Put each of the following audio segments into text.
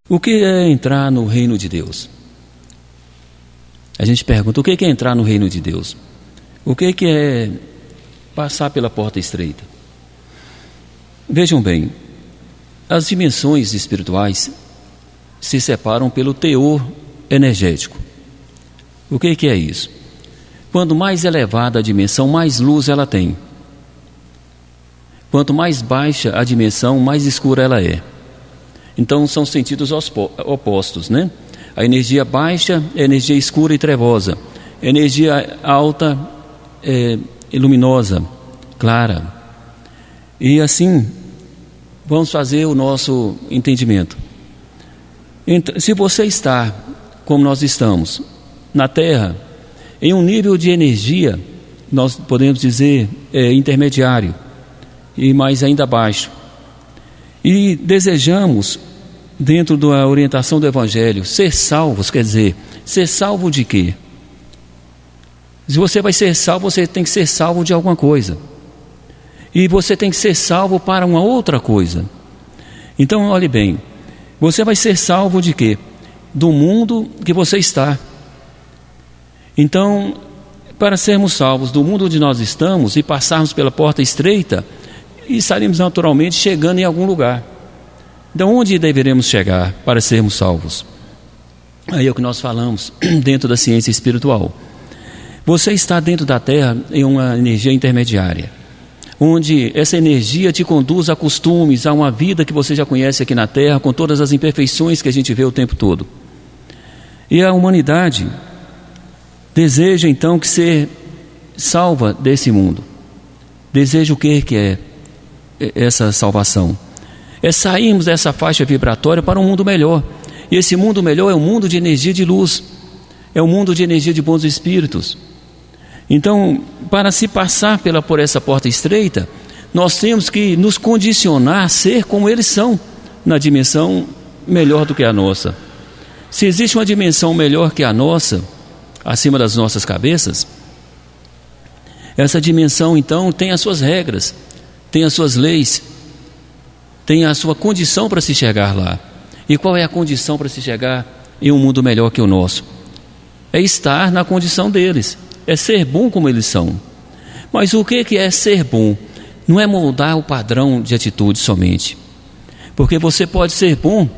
O que é entrar no reino de Deus? A gente pergunta, o que é entrar no reino de Deus? O que é passar pela porta estreita? Vejam bem, as dimensões espirituais se separam pelo teor energético. O que é isso? Quanto mais elevada a dimensão, mais luz ela tem. Quanto mais baixa a dimensão, mais escura ela é. Então são sentidos opostos, né? A energia baixa é energia escura e trevosa. A energia alta é luminosa, clara. E assim, vamos fazer o nosso entendimento. Se você está, como nós estamos, na Terra, em um nível de energia, nós podemos dizer intermediário, e mais ainda baixo, e desejamos, dentro da orientação do Evangelho, ser salvos, quer dizer, ser salvo de quê? Se você vai ser salvo, você tem que ser salvo de alguma coisa, e você tem que ser salvo para uma outra coisa. Então, olhe bem, você vai ser salvo de quê? Do mundo que você está. Então, para sermos salvos do mundo onde nós estamos e passarmos pela porta estreita, estaremos naturalmente chegando em algum lugar. Então, onde deveremos chegar para sermos salvos? Aí é o que nós falamos dentro da ciência espiritual. Você está dentro da Terra em uma energia intermediária, onde essa energia te conduz a costumes, a uma vida que você já conhece aqui na Terra, com todas as imperfeições que a gente vê o tempo todo. E a humanidade deseja então que ser salva desse mundo. Deseja o que é essa salvação? É sairmos dessa faixa vibratória para um mundo melhor. E esse mundo melhor é um mundo de energia de luz, é um mundo de energia de bons espíritos. Então, para se passar por essa porta estreita, nós temos que nos condicionar a ser como eles são, na dimensão melhor do que a nossa. Se existe uma dimensão melhor que a nossa, acima das nossas cabeças, essa dimensão então tem as suas regras, tem as suas leis, tem a sua condição para se chegar lá. E qual é a condição para se chegar em um mundo melhor que o nosso? É estar na condição deles, é ser bom como eles são. Mas o que é ser bom? Não é moldar o padrão de atitude somente, porque você pode ser bom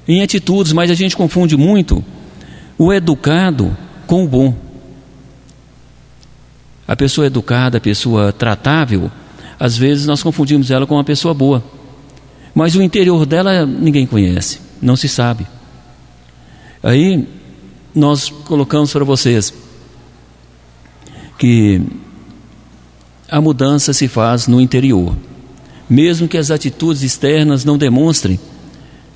em atitudes, mas a gente confunde muito o educado com o bom. A pessoa educada, a pessoa tratável, às vezes nós confundimos ela com uma pessoa boa, mas o interior dela ninguém conhece, não se sabe. Aí nós colocamos para vocês que a mudança se faz no interior, mesmo que as atitudes externas não demonstrem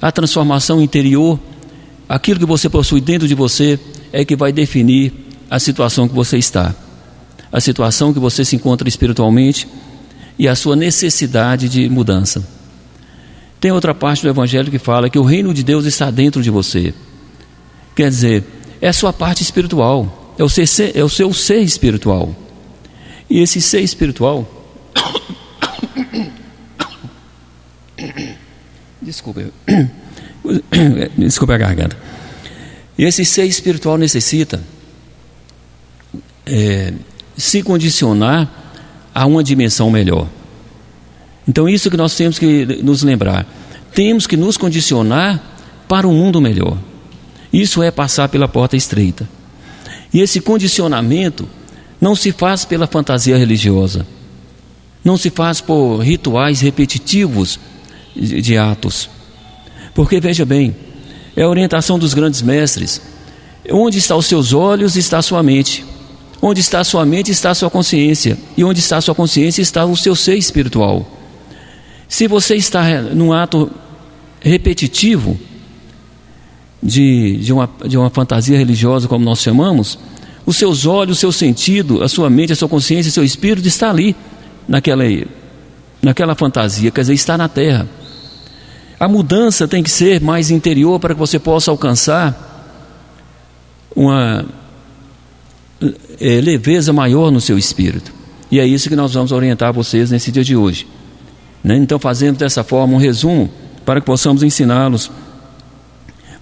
a transformação interior. Aquilo que você possui dentro de você é que vai definir a situação que você está, a situação que você se encontra espiritualmente e a sua necessidade de mudança. Tem outra parte do Evangelho que fala que o reino de Deus está dentro de você. Quer dizer, é a sua parte espiritual, é o seu ser espiritual. E esse ser espiritual desculpe a garganta. E esse ser espiritual necessita se condicionar a uma dimensão melhor. Então isso que nós temos que nos lembrar. Temos que nos condicionar para um mundo melhor. Isso é passar pela porta estreita. E esse condicionamento não se faz pela fantasia religiosa, não se faz por rituais repetitivos de atos. Porque veja bem, é a orientação dos grandes mestres. Onde estão os seus olhos, está a sua mente. Onde está a sua mente, está a sua consciência. E onde está a sua consciência, está o seu ser espiritual. Se você está num ato repetitivo de uma fantasia religiosa, como nós chamamos, os seus olhos, o seu sentido, a sua mente, a sua consciência, o seu espírito está ali, naquela fantasia, quer dizer, está na Terra. A mudança tem que ser mais interior para que você possa alcançar uma leveza maior no seu espírito. E é isso que nós vamos orientar vocês nesse dia de hoje. Então, fazendo dessa forma um resumo para que possamos ensiná-los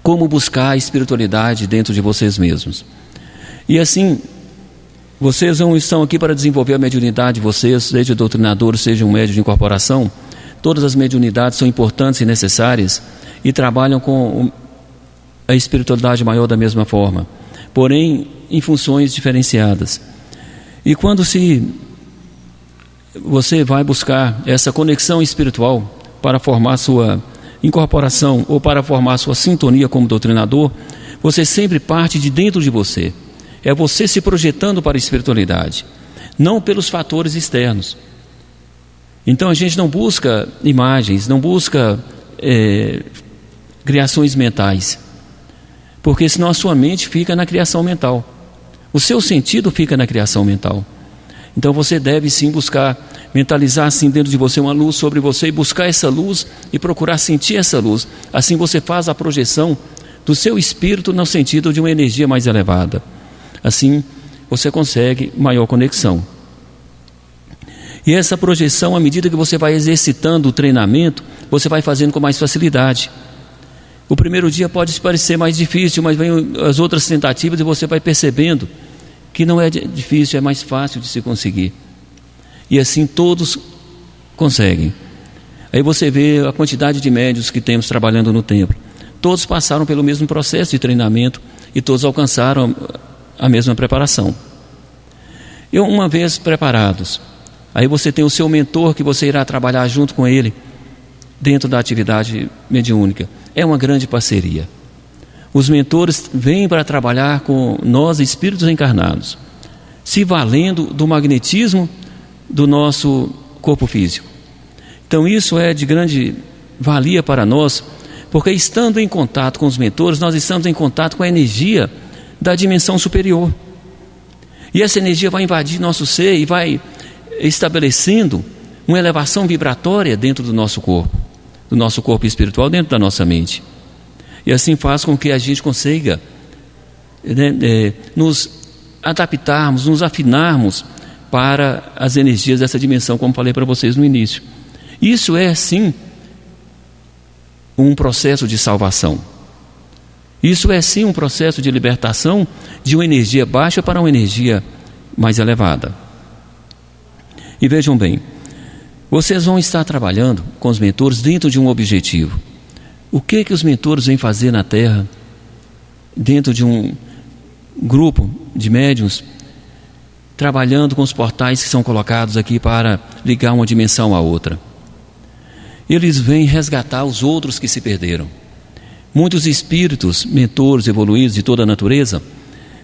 como buscar a espiritualidade dentro de vocês mesmos. E assim, vocês não estão aqui para desenvolver a mediunidade de vocês, seja doutrinador, seja um médium de incorporação. Todas as mediunidades são importantes e necessárias e trabalham com a espiritualidade maior da mesma forma, porém em funções diferenciadas. E quando você vai buscar essa conexão espiritual para formar sua incorporação ou para formar sua sintonia como doutrinador, você sempre parte de dentro de você. É você se projetando para a espiritualidade, não pelos fatores externos. Então a gente não busca imagens, não busca criações mentais, porque senão a sua mente fica na criação mental, o seu sentido fica na criação mental. Então você deve sim buscar mentalizar assim dentro de você uma luz sobre você e buscar essa luz e procurar sentir essa luz. Assim você faz a projeção do seu espírito no sentido de uma energia mais elevada. Assim você consegue maior conexão. E essa projeção, à medida que você vai exercitando o treinamento, você vai fazendo com mais facilidade. O primeiro dia pode parecer mais difícil, mas vem as outras tentativas e você vai percebendo que não é difícil, é mais fácil de se conseguir. E assim todos conseguem. Aí você vê a quantidade de médiuns que temos trabalhando no templo. Todos passaram pelo mesmo processo de treinamento e todos alcançaram a mesma preparação. E uma vez preparados, aí você tem o seu mentor que você irá trabalhar junto com ele dentro da atividade mediúnica. É uma grande parceria. Os mentores vêm para trabalhar com nós, espíritos encarnados, se valendo do magnetismo do nosso corpo físico. Então isso é de grande valia para nós, porque estando em contato com os mentores, nós estamos em contato com a energia da dimensão superior. E essa energia vai invadir nosso ser e vai estabelecendo uma elevação vibratória dentro do nosso corpo espiritual, dentro da nossa mente. E assim faz com que a gente consiga nos adaptarmos, nos afinarmos para as energias dessa dimensão, como falei para vocês no início. Isso é sim um processo de salvação. Isso é sim um processo de libertação de uma energia baixa para uma energia mais elevada. E vejam bem, vocês vão estar trabalhando com os mentores dentro de um objetivo. O que os mentores vêm fazer na Terra, dentro de um grupo de médiuns, trabalhando com os portais que são colocados aqui para ligar uma dimensão à outra? Eles vêm resgatar os outros que se perderam. Muitos espíritos, mentores evoluídos de toda a natureza,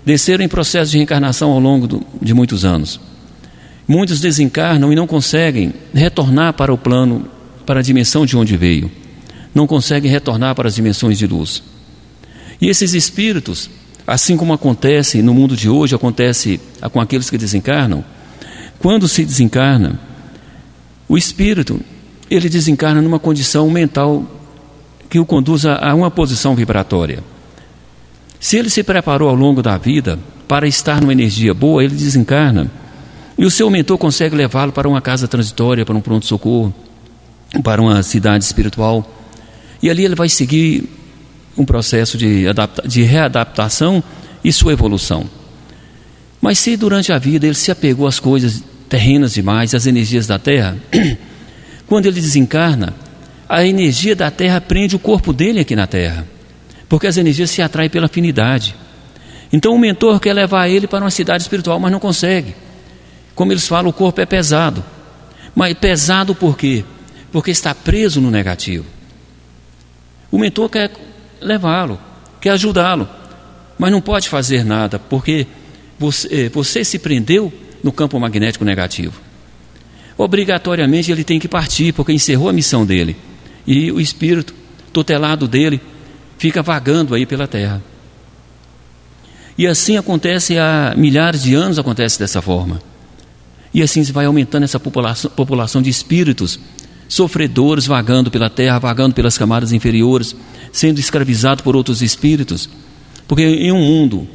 desceram em processo de reencarnação ao longo de muitos anos. Muitos desencarnam e não conseguem retornar para o plano, para a dimensão de onde veio. Não conseguem retornar para as dimensões de luz. E esses espíritos, assim como acontece no mundo de hoje, acontece com aqueles que desencarnam, quando se desencarna, o espírito, ele desencarna numa condição mental que o conduz a uma posição vibratória. Se ele se preparou ao longo da vida para estar numa energia boa, ele desencarna e o seu mentor consegue levá-lo para uma casa transitória, para um pronto-socorro, para uma cidade espiritual, e ali ele vai seguir um processo de readaptação e sua evolução. Mas se durante a vida ele se apegou às coisas terrenas demais, às energias da terra, quando ele desencarna, a energia da terra prende o corpo dele aqui na terra, porque as energias se atraem pela afinidade. Então o mentor quer levar ele para uma cidade espiritual, mas não consegue. Como eles falam, o corpo é pesado. Mas pesado por quê? Porque está preso no negativo. O mentor quer levá-lo, quer ajudá-lo, mas não pode fazer nada, porque você se prendeu no campo magnético negativo. Obrigatoriamente ele tem que partir, porque encerrou a missão dele. E o espírito tutelado dele fica vagando aí pela terra. E assim acontece há milhares de anos, acontece dessa forma. E assim se vai aumentando essa população de espíritos sofredores, vagando pela terra, vagando pelas camadas inferiores, sendo escravizado por outros espíritos. Porque em um mundo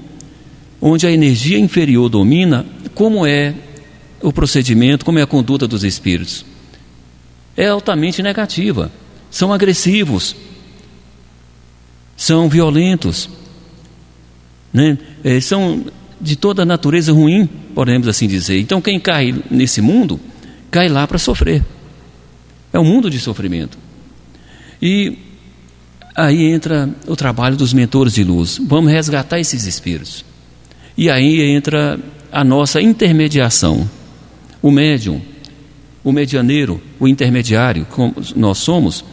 onde a energia inferior domina, como é o procedimento, como é a conduta dos espíritos? É altamente negativa, são agressivos. são violentos, né? São de toda a natureza ruim, podemos assim dizer. Então quem cai nesse mundo, cai lá para sofrer. É um mundo de sofrimento. E aí entra o trabalho dos mentores de luz. Vamos resgatar esses espíritos. E aí entra a nossa intermediação. O médium, o medianeiro, o intermediário, como nós somos,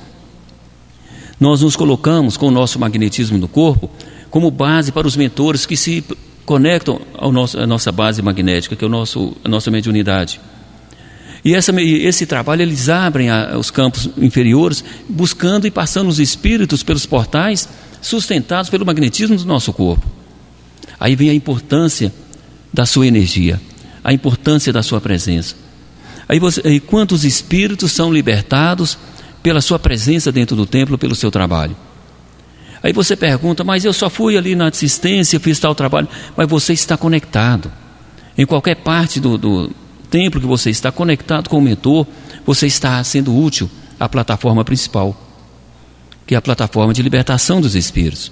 nós nos colocamos com o nosso magnetismo no corpo como base para os mentores que se conectam à nossa base magnética, que é a nossa mediunidade. E esse trabalho, eles abrem os campos inferiores, buscando e passando os espíritos pelos portais, sustentados pelo magnetismo do nosso corpo. Aí vem a importância da sua energia, a importância da sua presença. Aí quantos espíritos são libertados pela sua presença dentro do templo, pelo seu trabalho? Aí você pergunta, mas eu só fui ali na assistência, fiz tal trabalho. Mas você está conectado. Em qualquer parte do templo que você está conectado com o mentor, você está sendo útil à plataforma principal, que é a plataforma de libertação dos espíritos.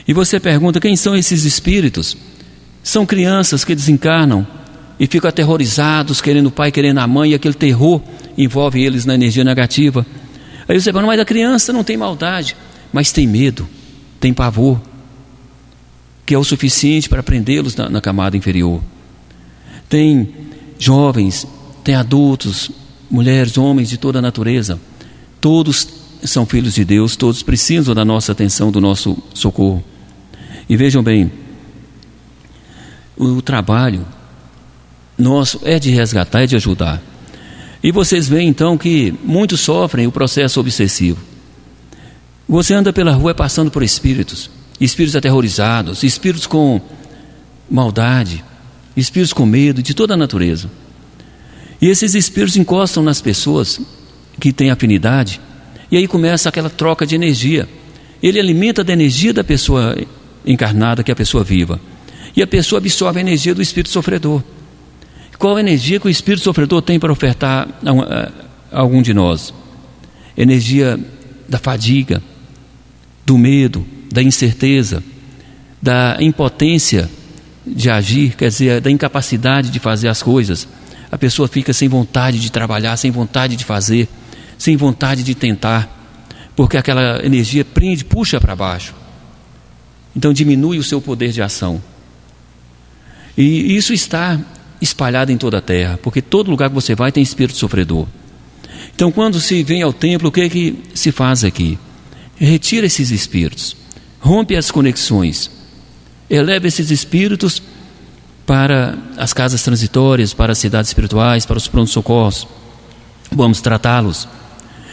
E você pergunta, quem são esses espíritos? São crianças que desencarnam e ficam aterrorizados, querendo o pai, querendo a mãe, e aquele terror envolve eles na energia negativa. Aí você fala, mas a criança não tem maldade, mas tem medo, tem pavor, que é o suficiente para prendê-los na camada inferior. Tem jovens, tem adultos, mulheres, homens de toda a natureza. Todos são filhos de Deus, todos precisam da nossa atenção, do nosso socorro. E vejam bem, o trabalho nosso é de resgatar, é de ajudar. E vocês veem então que muitos sofrem o processo obsessivo. Você anda pela rua passando por espíritos aterrorizados, espíritos com maldade, espíritos com medo de toda a natureza. E esses espíritos encostam nas pessoas que têm afinidade, e aí começa aquela troca de energia. Ele alimenta da energia da pessoa encarnada, que é a pessoa viva, e a pessoa absorve a energia do espírito sofredor. Qual a energia que o espírito sofredor tem para ofertar a algum de nós? Energia da fadiga, do medo, da incerteza, da impotência de agir, quer dizer, da incapacidade de fazer as coisas. A pessoa fica sem vontade de trabalhar, sem vontade de fazer, sem vontade de tentar, porque aquela energia prende, puxa para baixo. Então diminui o seu poder de ação. E isso está espalhado em toda a terra, porque todo lugar que você vai tem espírito sofredor. Então quando se vem ao templo, o que é que se faz aqui? Retira esses espíritos, rompe as conexões, eleva esses espíritos para as casas transitórias, para as cidades espirituais, para os prontos-socorros. Vamos tratá-los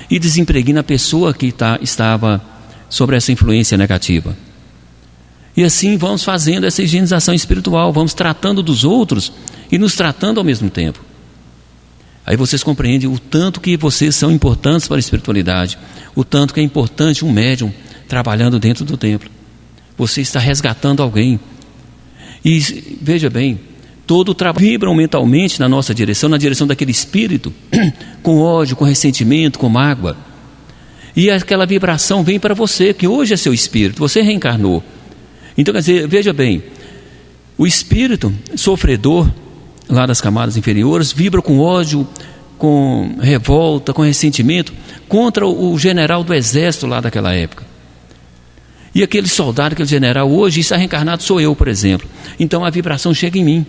e desempregna a pessoa que estava sobre essa influência negativa. E assim vamos fazendo essa higienização espiritual, vamos tratando dos outros e nos tratando ao mesmo tempo. Aí vocês compreendem o tanto que vocês são importantes para a espiritualidade, o tanto que é importante um médium trabalhando dentro do templo. Você está resgatando alguém. E veja bem, todo o trabalho vibra mentalmente na nossa direção, na direção daquele espírito, com ódio, com ressentimento, com mágoa. E aquela vibração vem para você, que hoje é seu espírito, você reencarnou. Então, quer dizer, veja bem, o espírito sofredor, lá das camadas inferiores, vibra com ódio, com revolta, com ressentimento, contra o general do exército lá daquela época. E aquele soldado, aquele general, hoje está reencarnado, sou eu, por exemplo. Então a vibração chega em mim.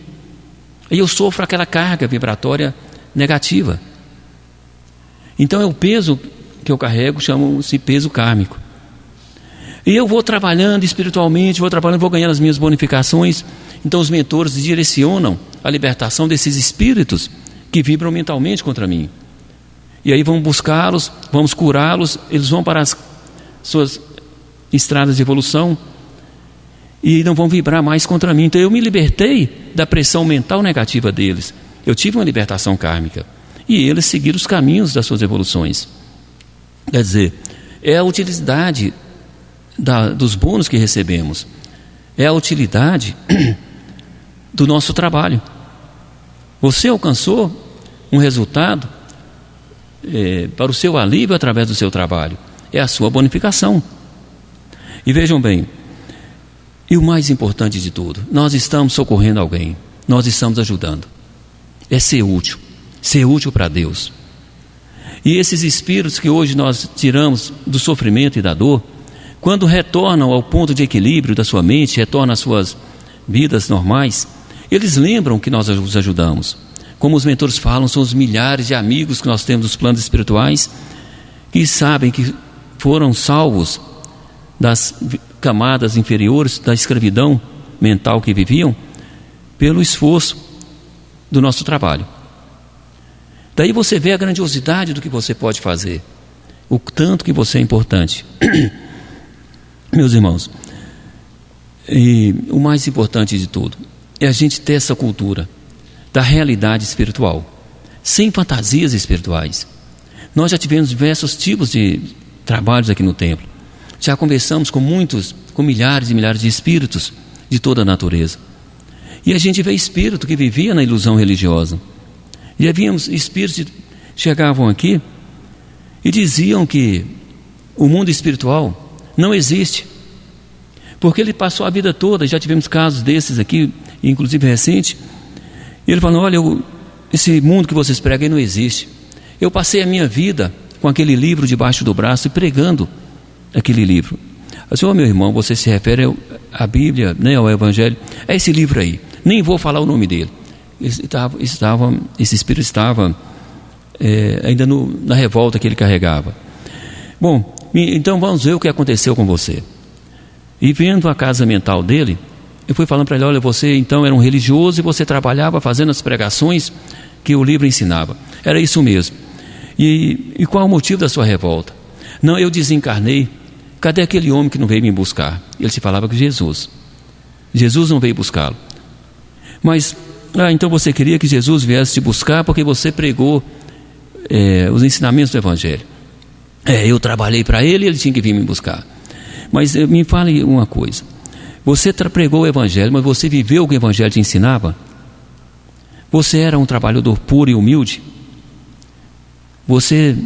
E eu sofro aquela carga vibratória negativa. Então é o peso que eu carrego, chama-se peso kármico. E eu vou trabalhando espiritualmente, vou ganhando as minhas bonificações. Então os mentores direcionam a libertação desses espíritos que vibram mentalmente contra mim. E aí vamos buscá-los, vamos curá-los, eles vão para as suas estradas de evolução e não vão vibrar mais contra mim. Então eu me libertei da pressão mental negativa deles. Eu tive uma libertação kármica. E eles seguiram os caminhos das suas evoluções. Quer dizer, é a utilidade dos bônus que recebemos. É a utilidade do nosso trabalho. Você alcançou um resultado para o seu alívio através do seu trabalho. É a sua bonificação. E vejam bem, e o mais importante de tudo, nós estamos socorrendo alguém, nós estamos ajudando. É ser útil para Deus. E esses espíritos que hoje nós tiramos do sofrimento e da dor, quando retornam ao ponto de equilíbrio da sua mente, retornam às suas vidas normais, eles lembram que nós os ajudamos. Como os mentores falam, são os milhares de amigos que nós temos nos planos espirituais, que sabem que foram salvos das camadas inferiores da escravidão mental que viviam, pelo esforço do nosso trabalho. Daí você vê a grandiosidade do que você pode fazer, o tanto que você é importante. Meus irmãos, e o mais importante de tudo é a gente ter essa cultura da realidade espiritual, sem fantasias espirituais. Nós já tivemos diversos tipos de trabalhos aqui no templo. Já conversamos com milhares e milhares de espíritos de toda a natureza. E a gente vê espírito que vivia na ilusão religiosa. E havíamos espíritos que chegavam aqui e diziam que o mundo espiritual não existe, porque ele passou a vida toda, já tivemos casos desses aqui, inclusive recente, e ele falou: olha, esse mundo que vocês pregam aí não existe. Eu passei a minha vida com aquele livro debaixo do braço e pregando aquele livro. Assim, meu irmão, você se refere à Bíblia, né, ao Evangelho, é esse livro aí, nem vou falar o nome dele. Esse espírito estava ainda na revolta que ele carregava. Bom, então vamos ver o que aconteceu com você. E vendo a casa mental dele, eu fui falando para ele: olha, você então era um religioso e você trabalhava fazendo as pregações que o livro ensinava. Era isso mesmo. E qual é o motivo da sua revolta? Não, eu desencarnei. Cadê aquele homem que não veio me buscar? Ele se falava com Jesus. Jesus não veio buscá-lo. Mas, então você queria que Jesus viesse te buscar porque você pregou os ensinamentos do Evangelho. Eu trabalhei para ele e ele tinha que vir me buscar. Mas me fale uma coisa: você pregou o Evangelho, mas você viveu o que o Evangelho te ensinava? Você era um trabalhador puro e humilde? Você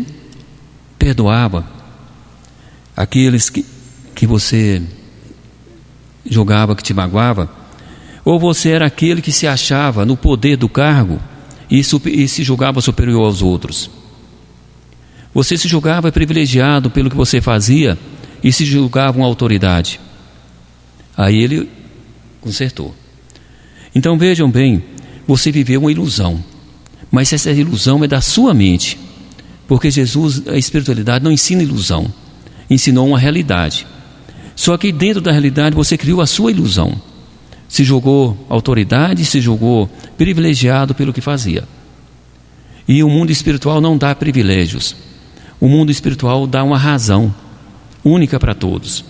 perdoava aqueles que você julgava que te magoava? Ou você era aquele que se achava no poder do cargo e se julgava superior aos outros? Você se julgava privilegiado pelo que você fazia e se julgava uma autoridade? Aí ele consertou. Então vejam bem, você viveu uma ilusão, mas essa ilusão é da sua mente, porque Jesus, a espiritualidade, não ensina ilusão, ensinou uma realidade. Só que dentro da realidade você criou a sua ilusão, se julgou autoridade, se julgou privilegiado pelo que fazia. E o mundo espiritual não dá privilégios, o mundo espiritual dá uma razão única para todos.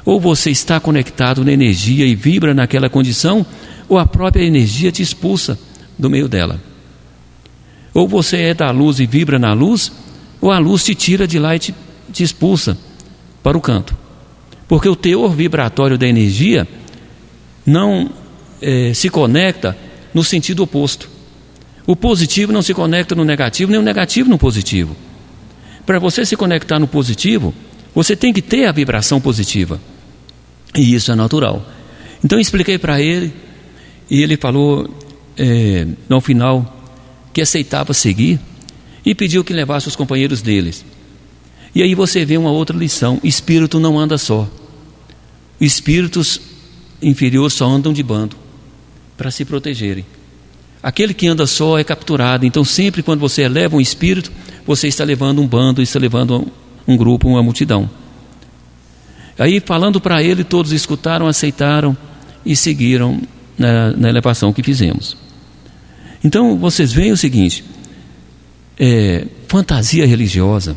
Ou você está conectado na energia e vibra naquela condição, ou a própria energia te expulsa do meio dela. Ou você é da luz e vibra na luz, ou a luz te tira de lá e te expulsa para o canto. Porque o teor vibratório da energia não se conecta no sentido oposto. O positivo não se conecta no negativo, nem o negativo no positivo. Para você se conectar no positivo, você tem que ter a vibração positiva. E isso é natural. Então eu expliquei para ele, e ele falou no final que aceitava seguir e pediu que levasse os companheiros deles. E aí você vê uma outra lição: espírito não anda só. Espíritos inferiores só andam de bando para se protegerem. Aquele que anda só é capturado. Então sempre quando você eleva um espírito, você está levando um bando, está levando um grupo, uma multidão. Aí falando para ele, todos escutaram, aceitaram e seguiram na elevação que fizemos. Então vocês veem o seguinte: fantasia religiosa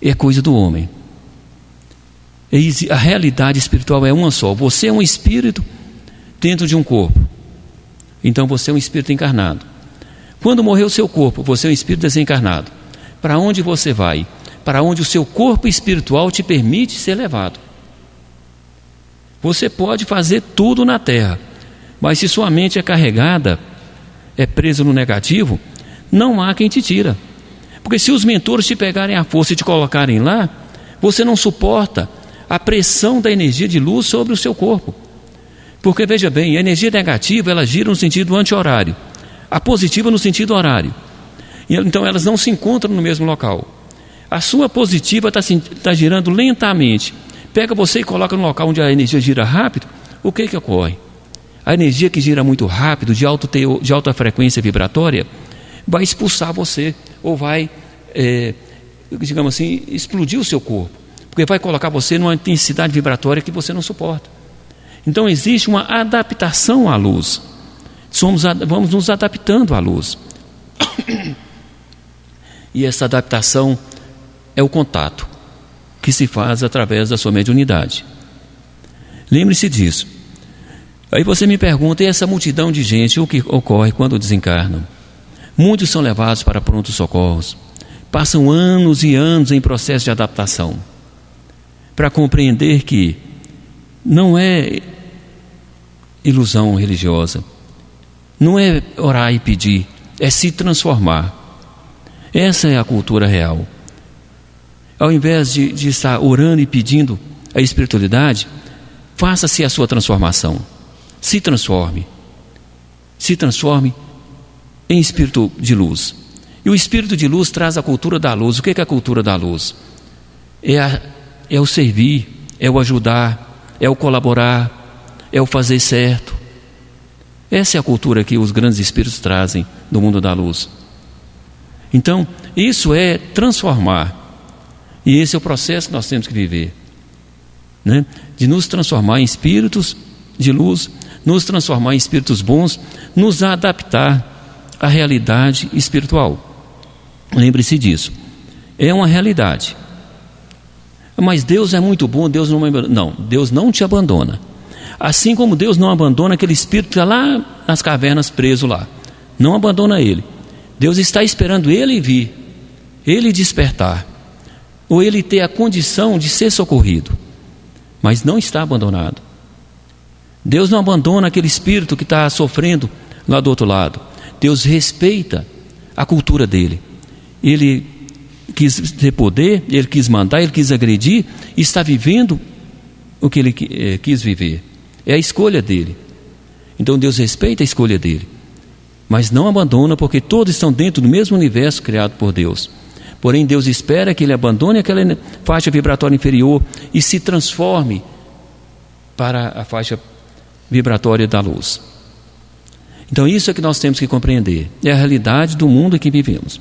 é coisa do homem. A realidade espiritual é uma só. Você é um espírito dentro de um corpo. Então você é um espírito encarnado. Quando morrer o seu corpo, você é um espírito desencarnado. Para onde você vai? Para onde o seu corpo espiritual te permite ser levado. Você pode fazer tudo na terra, mas se sua mente é carregada, é presa no negativo, não há quem te tira. Porque se os mentores te pegarem à força e te colocarem lá, você não suporta a pressão da energia de luz sobre o seu corpo. Porque, veja bem, a energia negativa, ela gira no sentido anti-horário, a positiva no sentido horário. Então, elas não se encontram no mesmo local. A sua positiva está girando lentamente. Pega você e coloca no local onde a energia gira rápido, o que ocorre? A energia que gira muito rápido, de alta frequência vibratória, vai expulsar você, ou vai, digamos assim, explodir o seu corpo, porque vai colocar você numa intensidade vibratória que você não suporta. Então existe uma adaptação à luz. Vamos nos adaptando à luz. E essa adaptação é o contato que se faz através da sua mediunidade. Lembre-se disso. Aí você me pergunta, e essa multidão de gente, o que ocorre quando desencarnam? Muitos são levados para prontos socorros. Passam anos e anos em processo de adaptação, para compreender que não é ilusão religiosa, não é orar e pedir, é se transformar. Essa é a cultura real. Ao invés de estar orando e pedindo a espiritualidade, faça-se a sua transformação. Se transforme em espírito de luz. E o espírito de luz traz a cultura da luz. O que é a cultura da luz? É o servir, é o ajudar, é o colaborar, é o fazer certo. Essa é a cultura que os grandes espíritos trazem do mundo da luz. Então, isso é transformar. E esse é o processo que nós temos que viver, né? De nos transformar em espíritos de luz, nos transformar em espíritos bons, nos adaptar à realidade espiritual. Lembre-se disso. É uma realidade. Mas Deus é muito bom, Deus não te abandona. Assim como Deus não abandona aquele espírito que está lá nas cavernas preso lá. Não abandona ele. Deus está esperando ele vir, ele despertar, ou ele ter a condição de ser socorrido. Mas não está abandonado. Deus não abandona aquele espírito que está sofrendo lá do outro lado. Deus respeita a cultura dele. Ele quis ter poder, ele quis mandar, ele quis agredir, e está vivendo o que ele quis viver. É a escolha dele. Então Deus respeita a escolha dele, mas não abandona, porque todos estão dentro do mesmo universo criado por Deus. Porém, Deus espera que ele abandone aquela faixa vibratória inferior e se transforme para a faixa vibratória da luz. Então isso é que nós temos que compreender. É a realidade do mundo em que vivemos.